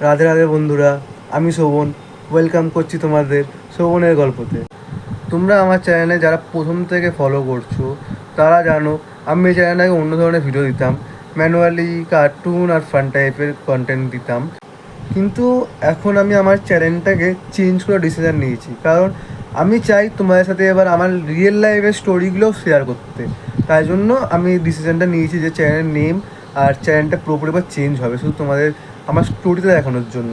রাধে রাধে বন্ধুরা, আমি শোভন। ওয়েলকাম করছি তোমাদের শোভনের গল্পতে। তোমরা আমার চ্যানেলে যারা প্রথম থেকে ফলো করছো তারা জানো আমি এই চ্যানেলে আগে অন্য ধরনের ভিডিও দিতাম, ম্যানুয়ালি কার্টুন আর ফান টাইপের কন্টেন্ট দিতাম। কিন্তু এখন আমি আমার চ্যানেলটাকে চেঞ্জ করে ডিসিশন নিয়েছি, কারণ আমি চাই তোমাদের সাথে এবার আমার রিয়েল লাইফের স্টোরিগুলো শেয়ার করতে। তাই জন্য আমি ডিসিশনটা নিয়েছি যে চ্যানেলের নেম আর চ্যানেলটা পুরোপুরি এবার চেঞ্জ হবে শুধু তোমাদের আমার স্টোরিতে দেখানোর জন্য।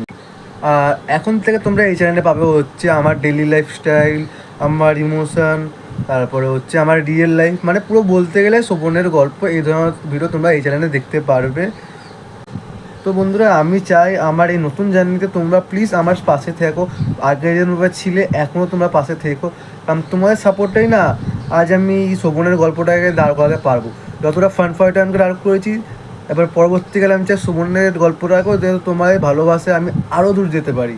আর এখন থেকে তোমরা এই চ্যানেলে পাবে হচ্ছে আমার ডেইলি লাইফস্টাইল, আমার ইমোশন, তারপরে হচ্ছে আমার রিয়েল লাইফ, মানে পুরো বলতে গেলে শোভনের গল্প, এই ধরনের ভিডিও তোমরা এই চ্যানেলে দেখতে পারবে। তো বন্ধুরা, আমি চাই আমার এই নতুন জার্নিতে তোমরা প্লিজ আমার পাশে থেকো। আগে যেভাবে ছিলে এখনও তোমরা পাশে থেকো, কারণ তোমাদের সাপোর্টটাই না আজ আমি শোভনের গল্পটাকে দাঁড় করাতে পারবো। যতটা ফান ফাইটার আমি দাঁড় করেছি, এবার পরবর্তীকালে আমি চাই শোভনের গল্পটাকেও যেহেতু তোমাদের ভালোবাসে আমি আরও দূর যেতে পারি।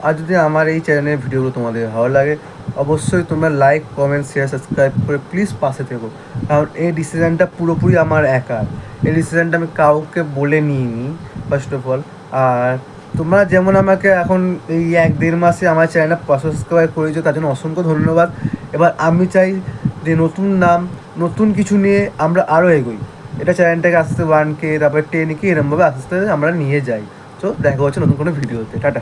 আর যদি আমার এই চ্যানেলের ভিডিওগুলো তোমাদের ভালো লাগে, অবশ্যই তোমরা লাইক, কমেন্ট, শেয়ার, সাবস্ক্রাইব করে প্লিজ পাশে থেকো। কারণ এই ডিসিশানটা পুরোপুরি আমার একার। এই ডিসিশানটা আমি কাউকে বলে নিইনি, ফার্স্ট অফ অল। আর তোমরা যেমন আমাকে এখন এই 1-1.5 মাসে আমার চ্যানেলটা সাবস্ক্রাইব করেছো, তার জন্য অসংখ্য ধন্যবাদ। এবার আমি চাই যে নতুন নাম, নতুন কিছু নিয়ে আমরা আরও এগোই। এটা চ্যানেলটাকে আস্তে 1K, তারপরে 10K, এরমভাবে আস্তে আস্তে আমরা নিয়ে যাই। তো দেখা হচ্ছে নতুন কোনো ভিডিওতে। টাটা।